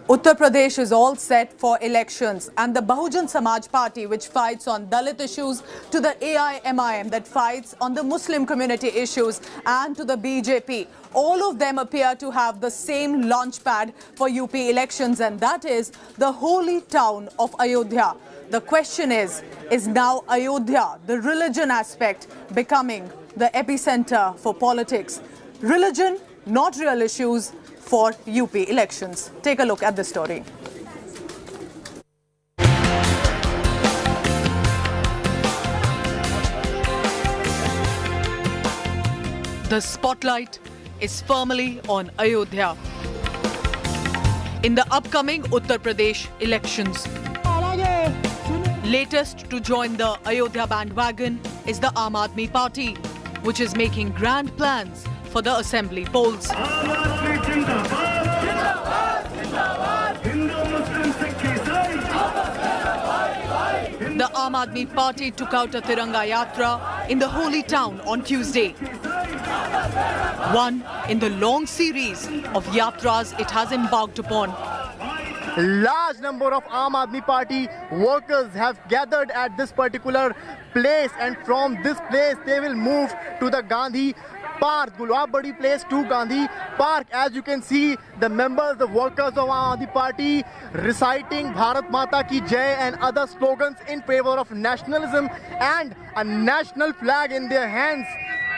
Uttar Pradesh is all set for elections, and the Bahujan Samaj Party, which fights on Dalit issues, to the AIMIM that fights on the Muslim community issues, and to the BJP, all of them appear to have the same launchpad for UP elections, and that is the holy town of Ayodhya. The question is now Ayodhya, the religion aspect, becoming the epicenter for politics? Religion, not real issues, for UP elections. Take a look at this story. The spotlight is firmly on Ayodhya in the upcoming Uttar Pradesh elections. Latest to join the Ayodhya bandwagon is the Aam Aadmi Party, which is making grand plans for the assembly polls. The Aam Aadmi Party took out a Tiranga Yatra in the holy town on Tuesday. One in the long series of yatras it has embarked upon. Large number of Aam Aadmi Party workers have gathered at this particular place, and from this place they will move to the Gandhi Park, Gulab Badi place to Gandhi Park. As you can see, the members, the workers of Aam Aadmi Party reciting Bharat Mata Ki Jai and other slogans in favor of nationalism, and a national flag in their hands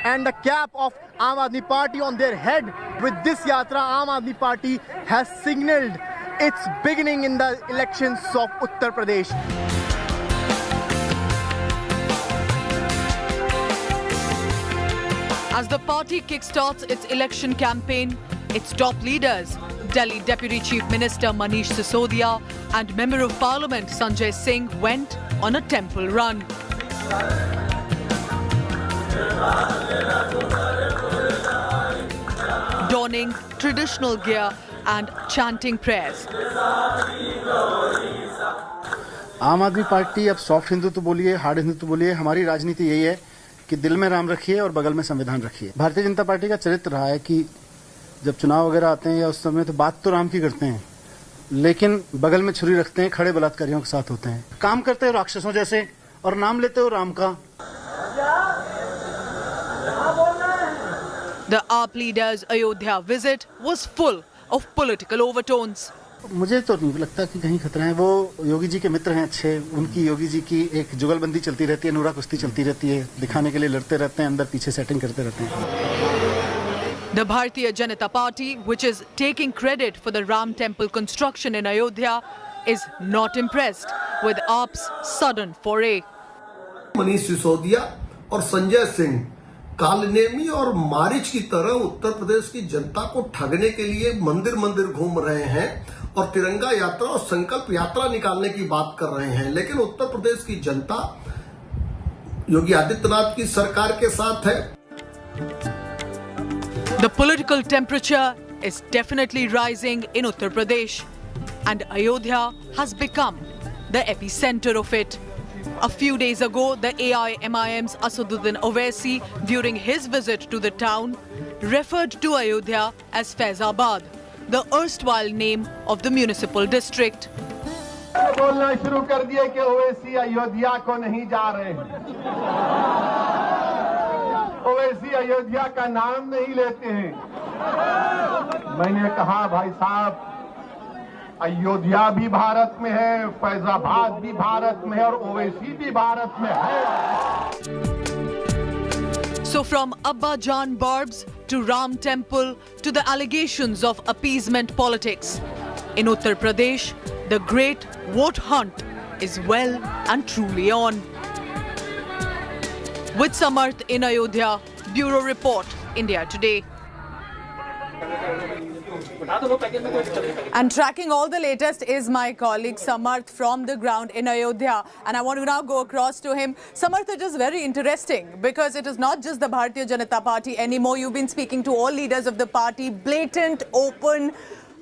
and the cap of Aam Aadmi Party on their head. With this yatra, Aam Aadmi Party has signaled its beginning in the elections of Uttar Pradesh. As the party kickstarts its election campaign, its top leaders, Delhi Deputy Chief Minister Manish Sisodia and Member of Parliament Sanjay Singh, went on a temple run. Donning traditional gear and chanting prayers. आम आदमी party अब soft Hindutva बोलिए, hard Hindutva बोलिए, हमारी राजनीति यही है कि दिल में राम रखिए और बगल में संविधान रखिए। भारतीय जनता पार्टी का चरित्र रहा है कि जब चुनाव वगैरह आते हैं या उस समय तो बात तो राम की करते हैं, लेकिन बगल में छुरी रखते हैं, खड़े बलात्कारियों के साथ होते हैं, काम करते हो राक्षसों जैसे और नाम लेते हो राम का। The AAP leaders' Ayodhya visit was full of political overtones. मुझे तो नहीं लगता कि कहीं खतरा है। वो योगी जी के मित्र हैं अच्छे, उनकी योगी जी की एक जुगलबंदी चलती रहती है, नूरा कुश्ती चलती रहती है, दिखाने के लिए लड़ते रहते हैं, अंदर पीछे सेटिंग करते रहते हैं। The Bharatiya Janata Party, which is taking credit for the Ram temple construction in Ayodhya, is not impressed with AAP's sudden foray. Manish Sisodia और संजय सिंह कालनेमी और मारिच की तरह उत्तर प्रदेश की जनता को ठगने के लिए मंदिर मंदिर घूम रहे हैं और तिरंगा यात्रा और संकल्प यात्रा निकालने की बात कर रहे हैं, लेकिन उत्तर प्रदेश की जनता योगी आदित्यनाथ की सरकार के साथ है। The political temperature is definitely rising in Uttar Pradesh, and Ayodhya has become the epicenter of it. A few days ago, the AIMIM's Asaduddin Owaisi, during his visit to the town, referred to Ayodhya as Faizabad, the erstwhile name of the municipal district. बोलना शुरू कर दिए कि ओवैसी अयोध्या को नहीं जा रहे हैं। ओवैसी अयोध्या का नाम नहीं लेते हैं। मैंने कहा भाई साहब, अयोध्या भी भारत में है, फैजाबाद भी भारत में है और ओवैसी भी भारत में है। So from Abba Jan Barbs to Ram Temple to the allegations of appeasement politics, in Uttar Pradesh, the great vote hunt is well and truly on. With Samarth in Ayodhya, Bureau Report, India Today. And tracking all the latest is my colleague Samarth from the ground in Ayodhya, and I want to now go across to him. Samarth, it is very interesting because it is not just the Bharatiya Janata Party anymore. You've been speaking to all leaders of the party, blatant, open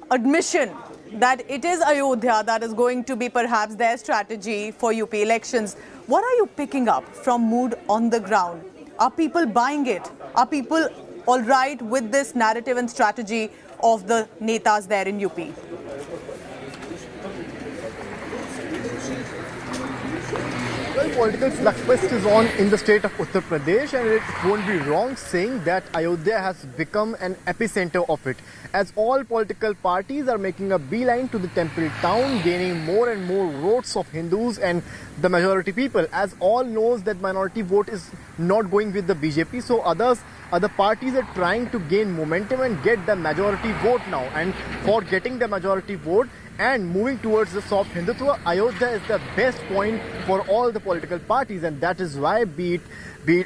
admission that it is Ayodhya that is going to be perhaps their strategy for UP elections. What are you picking up from mood on the ground? Are people buying it? Are people all right with this narrative and strategy of the netas there in UP? Well, political slugfest is on in the state of Uttar Pradesh, and it won't be wrong saying that Ayodhya has become an epicenter of it, as all political parties are making a beeline to the temple town, gaining more and more votes of Hindus and the majority people, as all knows that minority vote is not going with the BJP, so other parties are trying to gain momentum and get the majority vote now, and for getting the majority vote and moving towards the soft Hindutva, Ayodhya is the best point for all the political parties, and that is why be it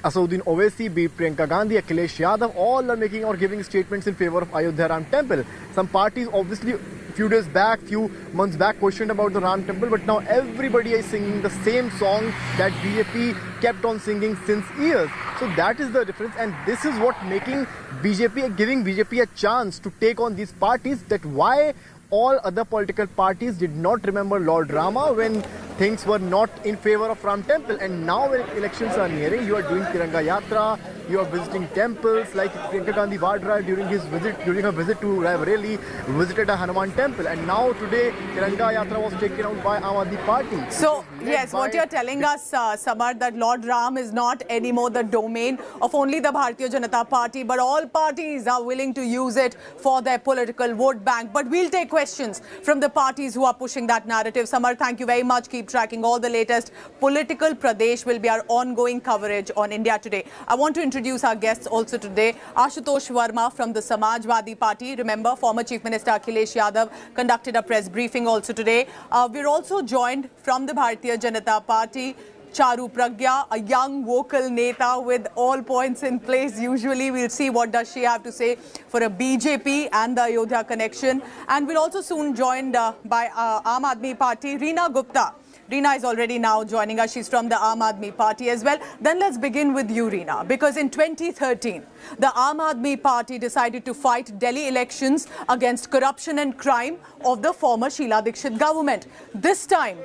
Asauddin Owaisi, be it Priyanka Gandhi, Akhilesh Yadav, all are making or giving statements in favor of Ayodhya Ram Temple. Some parties obviously few months back questioned about the Ram Temple, but now everybody is singing the same song that BJP kept on singing since years. So that is the difference, and this is what giving BJP a chance to take on these parties, that why all other political parties did not remember Lord Rama when things were not in favor of Ram Temple, and now when elections are nearing, you are doing Tiranga Yatra, you are visiting temples like Priyanka Gandhi Vadra during her visit to Raebareli, visited a Hanuman temple, and now today Tiranga Yatra was taken out by Aam Aadmi Party. So yes, what you're telling us, Samar, that Lord Ram is not anymore the domain of only the Bharatiya Janata Party, but all parties are willing to use it for their political vote bank. But we'll take questions from the parties who are pushing that narrative. Samar, thank you very much. Keep tracking all the latest. Political Pradesh will be our ongoing coverage on India Today. I want to introduce our guests also today. Ashutosh Verma from the Samajwadi Party. Remember, former Chief Minister Akhilesh Yadav conducted a press briefing also today. We're also joined from the Bharatiya Janata Party, Charu Pragya, a young vocal neta with all points in place. Usually we'll see what does she have to say for a BJP and the Ayodhya connection. And we're also soon joined by Aam Aadmi Party, Reena Gupta. Reena is already now joining us. She's from the Aam Aadmi Party as well. Then let's begin with you, Reena, because in 2013, the Aam Aadmi Party decided to fight Delhi elections against corruption and crime of the former Sheila Dikshit government. This time,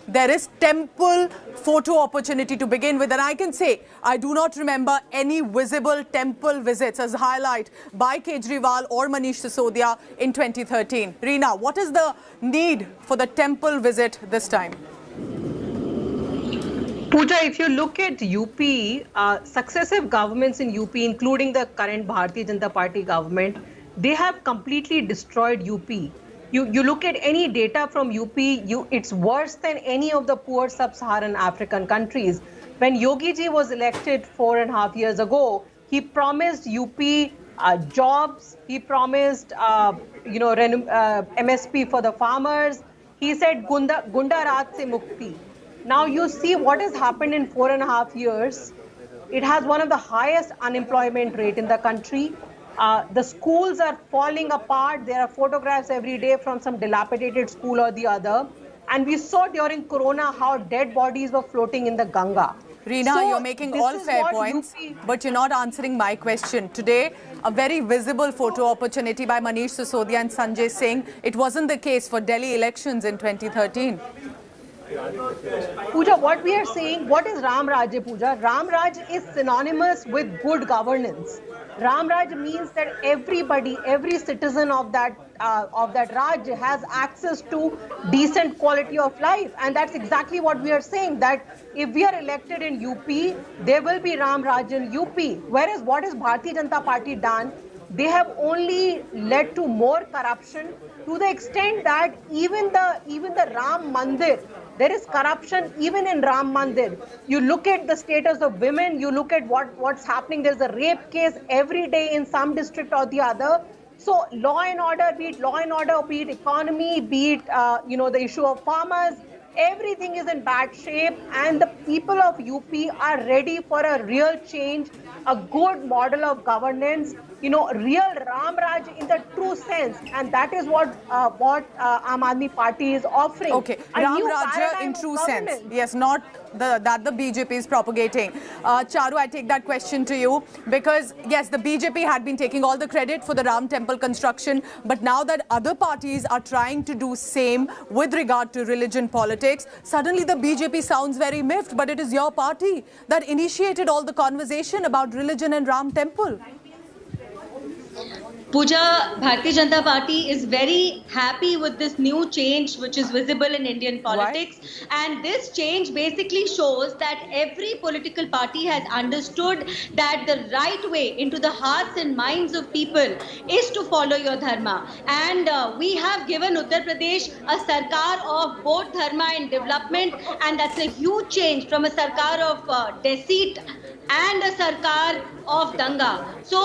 there is temple photo opportunity to begin with, and I can say I do not remember any visible temple visits as highlight by Kejriwal or Manish Sisodia in 2013. Reena, what is the need for the temple visit this time? Pooja, if you look at UP, successive governments in UP, including the current Bharatiya Janata Party government, they have completely destroyed UP. You look at any data from UP, it's worse than any of the poor sub-Saharan African countries. When Yogi ji was elected 4.5 years ago, he promised UP jobs, he promised MSP for the farmers, he said Gunda Raj se mukti. Now you see what has happened in 4.5 years. It has one of the highest unemployment rate in the country. The schools are falling apart. There are photographs every day from some dilapidated school or the other. And we saw during Corona how dead bodies were floating in the Ganga. Reena, so you're making all fair points, but you're not answering my question. Today, a very visible photo opportunity by Manish Sisodia and Sanjay Singh. It wasn't the case for Delhi elections in 2013. Pooja, what we are saying, what is Ram Raj, Pooja? Ram Raj is synonymous with good governance. Ram Raj means that everybody, every citizen of that Raj has access to decent quality of life, and that's exactly what we are saying. That if we are elected in UP, there will be Ram Raj in UP. Whereas what has Bharatiya Janata Party done? They have only led to more corruption, to the extent that even the Ram Mandir, there is corruption even in Ram Mandir. You look at the status of women, you look at what's happening. There's a rape case every day in some district or the other. So law and order, be it economy, be it the issue of farmers, everything is in bad shape, and the people of UP are ready for a real change, a good model of governance, real Ram Raj in the true sense, and that is what Aam Aadmi Party is offering. Okay, Ram Raj in true sense. Yes, not that the BJP is propagating. Charu, I take that question to you because yes, the BJP had been taking all the credit for the Ram Temple construction, but now that other parties are trying to do same with regard to religion politics, suddenly the BJP sounds very miffed, but it is your party that initiated all the conversation about religion and Ram Temple. Pooja, Bharatiya Janata Party is very happy with this new change which is visible in Indian politics. Why? And this change basically shows that every political party has understood that the right way into the hearts and minds of people is to follow your dharma. And we have given Uttar Pradesh a sarkar of both dharma and development, and that's a huge change from a sarkar of deceit and a sarkar of danga. So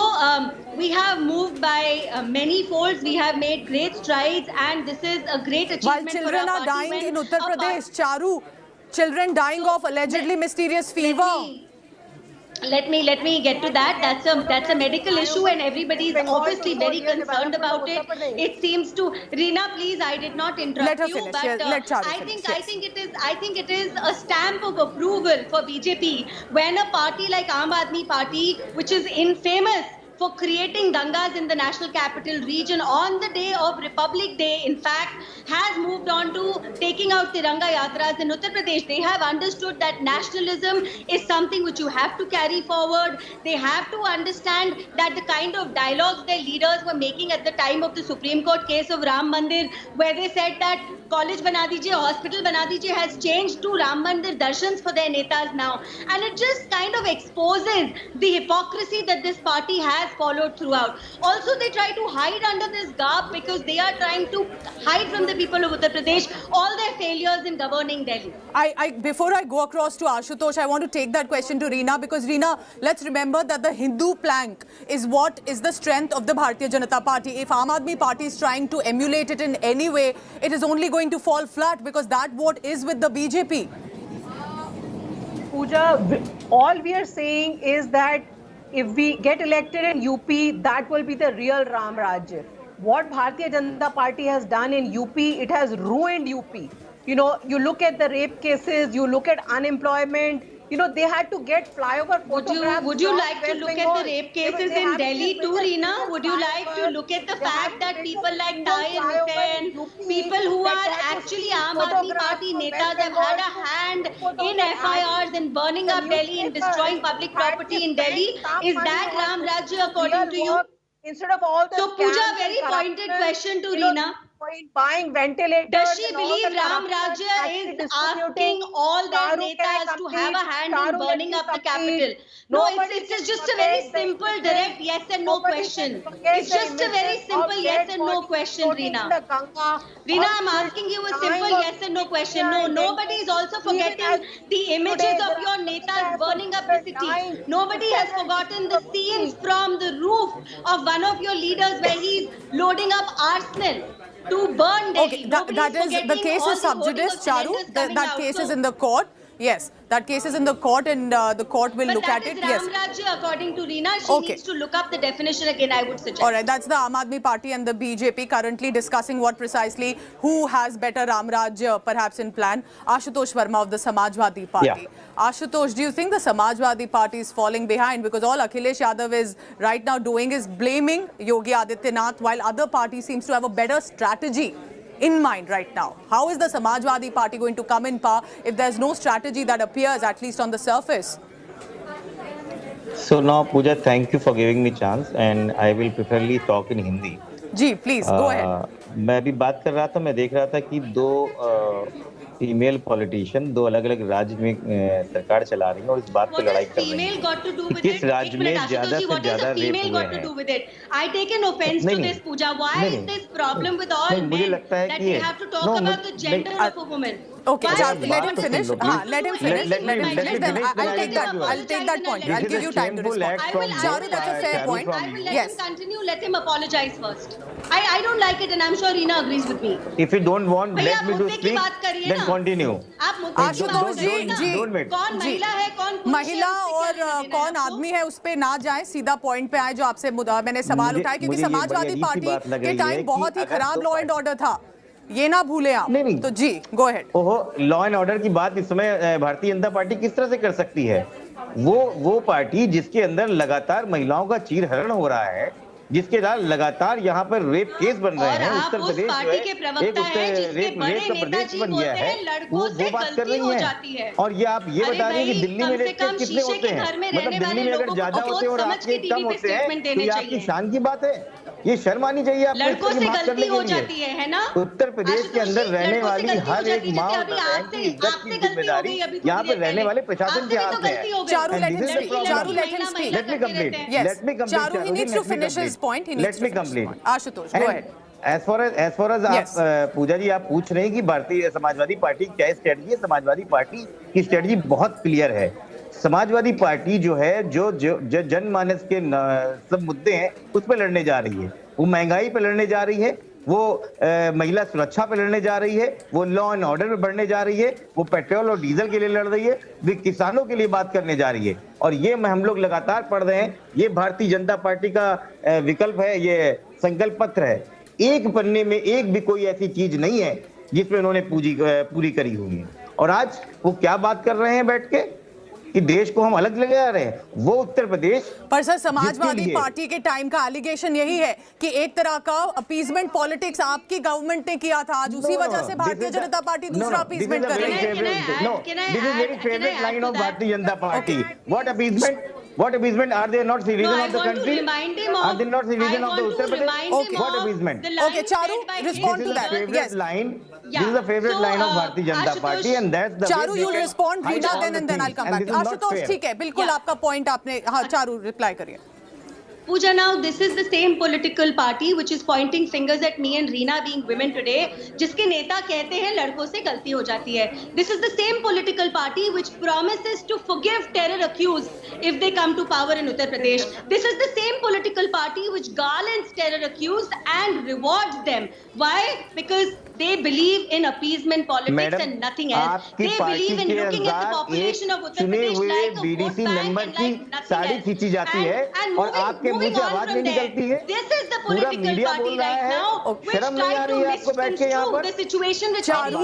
we have moved by many folds. We have made great strides, and this is a great achievement. While children are dying in Uttar Pradesh, Charu, children dying of allegedly mysterious fever. Let me get to that. That's a medical issue, and everybody is obviously very concerned about it. It seems to Reena, please, I did not interrupt you, finish, but yes. Let Charu finish, yes. I think it is a stamp of approval for BJP when a party like Aam Aadmi Party, which is infamous for creating dangas in the national capital region on the day of Republic Day, in fact, has moved on to taking out Tiranga Yatras in Uttar Pradesh. They have understood that nationalism is something which you have to carry forward. They have to understand that the kind of dialogues their leaders were making at the time of the Supreme Court case of Ram Mandir, where they said that college bana dijiye, hospital bana dijiye, has changed to Ram Mandir darshans for their netas now. And it just kind of exposes the hypocrisy that this party has followed throughout. Also, they try to hide under this garb because they are trying to hide from the people of Uttar Pradesh all their failures in governing Delhi. Before I go across to Ashutosh, I want to take that question to Reena, because Reena, let's remember that the Hindu plank is what is the strength of the Bharatiya Janata Party. If Aam Aadmi Party is trying to emulate it in any way, it is only going to fall flat, because that vote is with the BJP. Pooja, all we are saying is that if we get elected in UP, that will be the real Ram Rajya. What Bharatiya Janata Party has done in UP, it has ruined UP. You know, you look at the rape cases, you look at unemployment. You know, they had to get flyover photographs. Would you like to look at the rape cases in Delhi too, Reena? Would you like to look at the fact that people like Tahir Hussain, people who are actually Aam Aadmi Party netas, have had a hand in FIRs and burning up Delhi and destroying public property in Delhi? Is that Ram Rajya according to you? Instead of all the So, Pooja, very pointed question to Reena. Buying ventilators. Does she believe Ram Rajya is asking all their netas to have a hand in burning up the capital? No, it's just a very simple, direct yes and no question. It's just a very simple yes and no question, Reena. Reena, I'm asking you a simple yes and no question. No, nobody is also forgetting the images of your netas burning up the city. Nobody has forgotten the scenes from the roof of one of your leaders where he's loading up arsenal to burn Delhi. Okay, that is, the case is sub judice, Charu. That case is in the court. Yes, that case is in the court, and the court will look at it. Yes. Ram Rajya, according to Reena, she needs to look up the definition again, I would suggest. All right, that's the Aam Aadmi Party and the BJP currently discussing what precisely, who has better Ram Rajya perhaps in plan. Ashutosh Verma of the Samajwadi Party. Yeah. Ashutosh, do you think the Samajwadi Party is falling behind? Because all Akhilesh Yadav is right now doing is blaming Yogi Adityanath, while other parties seems to have a better strategy in mind right now. How is the Samajwadi Party going to come in power if there's no strategy that appears, at least on the surface? So now, Pooja, thank you for giving me chance, and I will preferably talk in Hindi. Ji, please, go ahead. मैं अभी बात कर रहा था, मैं देख रहा था कि दो फीमेल पॉलिटिशियन दो अलग अलग राज्य में सरकार चला रही है और इस बात पे लड़ाई कर रही है किस राज्य में ज्यादा से ज्यादा रेप हुए हैं. I take an offense to this, Pooja. Why is this problem with all men that we have to talk about the gender of a woman? Okay, let him finish. Let him finish. I'll take that point. I'll give you time to respond. Charu, that's a fair point. I will let him continue. Let him apologize first. I don't like it, and I'm sure Reena agrees with me. If you don't want let me to speak, then continue. Ashutosh जी, कौन महिला है, कौन महिला और कौन आदमी है, उस पे ना जाए, सीधा पॉइंट पे आए जो आपसे मैंने सवाल उठाया, क्योंकि समाजवादी पार्टी के टाइम बहुत ही खराब लॉ एंड ऑर्डर था, ये ना भूले आप. तो जी, गो अहेड. ओहो, लॉ एंड ऑर्डर की बात इस समय भारतीय जनता पार्टी किस तरह से कर सकती है? वो पार्टी जिसके अंदर लगातार महिलाओं का चीरहरण हो रहा है, जिसके बाद लगातार यहाँ पर रेप केस बन रहे हैं. उत्तर प्रदेश जो है एक उससे रेप का प्रदेश बन गया है, वो बात कर रही है. और ये आप ये बता रहे हैं कि दिल्ली में रेप केस कितने होते हैं? मतलब दिल्ली में अगर ज्यादा होते हैं और आपके कम होते हैं तो ये आपकी शान की बात है. ये शर्म आनी चाहिए आपको। लड़कों से गलती हो जाती है ना? उत्तर प्रदेश के अंदर रहने वाली हर एक माँ और बहन की इज्जत की जिम्मेदारी यहाँ पे रहने वाले प्रशासन के हाथ में है। Charu, let him speak. Charu, let him speak. Let me complete. Yes. Let me complete. Charu, he needs to finish his point. He needs Let to me finish his complete. point. Ashutosh, go ahead. As far as Yes. आप पूजा जी आप पूछ रहे हैं कि भारतीय Samajwadi party क्या strategy है, Samajwadi party की स्ट्रेटजी बहुत क्लियर है। समाजवादी पार्टी जो है जो जनमानस के सब मुद्दे हैं उस पर लड़ने जा रही है। वो महंगाई पे लड़ने जा रही है, वो महिला सुरक्षा पे लड़ने जा रही है, वो लॉ एंड ऑर्डर पे बढ़ने जा रही है, वो पेट्रोल और डीजल के लिए लड़ रही है, वो किसानों के लिए बात करने जा रही है। और ये हम लोग लगातार पढ़ रहे हैं, ये भारतीय जनता पार्टी का विकल्प है, ये संकल्प पत्र है। एक पन्ने में एक भी कोई ऐसी चीज नहीं है जिसमें उन्होंने पूरी करी हुई है। और आज वो क्या बात कर रहे हैं बैठ के कि देश को हम अलग ले जा रहे हैं, वो उत्तर प्रदेश। पर सर समाजवादी पार्टी के टाइम का एलिगेशन यही है कि एक तरह का अपीसमेंट पॉलिटिक्स आपकी गवर्नमेंट ने किया था, आज उसी वजह से भारतीय जनता पार्टी दूसरा अपीसमेंट कर रही है। This is very favorite line of Bharatiya Janata Party. What appeasement? What appeasement? Are they not citizen of the country? Are they not citizen of the Uttar Pradesh? What appeasement? Okay, Charu, respond to that. Yes. This is the favorite line of Bharatiya Janata Party, and that's the. Charu, you'll respond, Reena, then and then I'll come back. Ashutosh, ठीक है, बिल्कुल आपका point आपने, हाँ Charu reply करिए। Pooja, now this is the same political party which is pointing fingers at me and Reena being women today, जिसके नेता कहते हैं लड़कों से गलती हो जाती है। This is the same political party which promises to forgive terror accused if they come to power in Uttar Pradesh. This is the same political party which garlands terror accused and rewards them. Why? Because they believe in appeasement politics and nothing else. They believe in looking at the population of Uttar Pradesh like a vote bank and like nothing else. And moving on from there, this is the political party right now which tries to misconstrue the situation which Charu,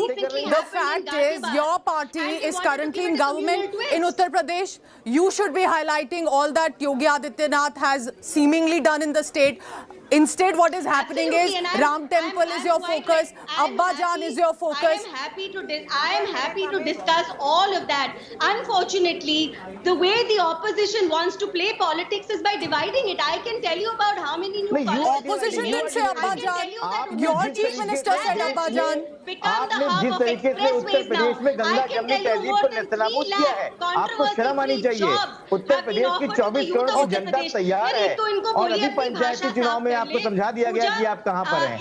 the fact is your party is currently in government in Uttar Pradesh. You should be highlighting all that Yogi Adityanath has seemingly done in the state. Instead, what is happening is Ram Temple is your focus, Abba Jan is your focus. I am happy to discuss all of that. Unfortunately, the way the opposition wants to play politics is by dividing it. I can tell you about how many new opposition didn't say Abba Jan. Your chief minister said Abba Jan. आपने जिस तरीके से उत्तर प्रदेश में गंगा जमनी तहजीब को नेस्तनाबूद किया है, आपको शर्म आनी चाहिए। उत्तर प्रदेश की 24 करोड़ की जनता तैयार है और अभी पंचायत के चुनाव में आपको समझा दिया गया कि आप कहाँ पर हैं।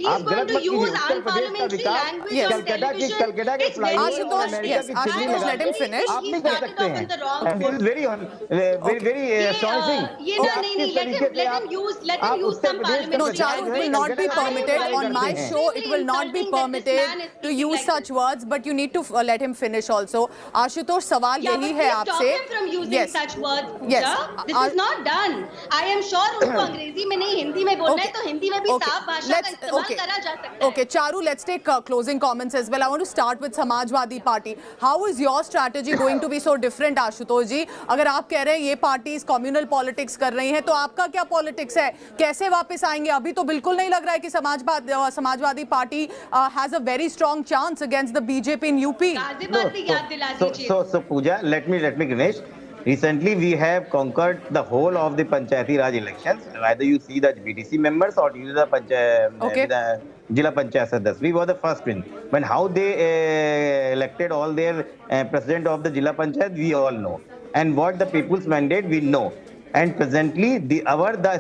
आप गलत मत कीजिए। उत्तर प्रदेश का विकास कलकत्ता के फ्लाईओवर अमेरिका की चिमनी लगा आप नहीं कर सकते हैं। And this is very astonishing। No, Charu, it will not be permitted on my show. It will not be permitted to use such words, but you need to let him finish also. Ashutosh, सवाल यही है आपसे. Yes. Such words, yes. This is not done. I am sure उनको अंग्रेजी में नहीं हिंदी में बोलना है तो हिंदी में भी साफ भाषा का इस्तेमाल करा जा सकता है. Okay, Charu, let's take closing comments as well. I want to start with Samajwadi Party. How is your strategy going to be so different, Ashutosh जी? अगर आप कह रहे हैं ये पार्टीज कम्युनल पॉलिटिक्स कर रही हैं, तो आपका क्या पॉलिटिक्स है? कैसे वापस आएंगे? अभी तो बिल्कुल नहीं लग रहा है कि Samajwadi party has a very strong chance against the BJP in UP. So Pooja, let me Ganesh. Recently, we have conquered the whole of the Panchayati Raj elections. Whether you see the BDC members or you the Jila Panchayat Sadas, we were the first win. When how they elected all their president of the Jila Panchayat, we all know. And what the people's mandate, we know. And presently, the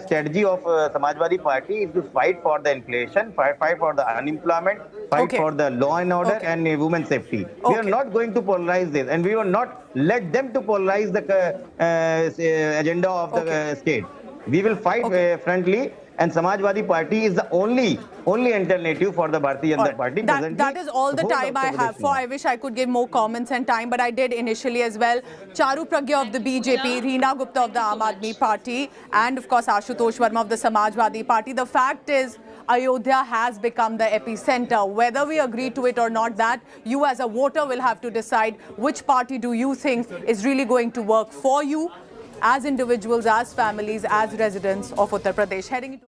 strategy of Samajwadi Party is to fight for the inflation, fight for the unemployment, fight for the law and order and women's safety. We are not going to polarize this, and we will not let them to polarize the agenda of the state. We will fight frontally, and Samajwadi Party is the only alternative for the Bharatiya Janata Party. That is all the time I have for. I wish I could give more comments and time, but I did initially as well. Charu Pragya of the BJP, Reena Gupta of the Aam Aadmi Party, and of course Ashutosh Verma of the Samajwadi Party. The fact is, Ayodhya has become the epicenter. Whether we agree to it or not, that you as a voter will have to decide which party do you think is really going to work for you as individuals, as families, as residents of Uttar Pradesh. Heading into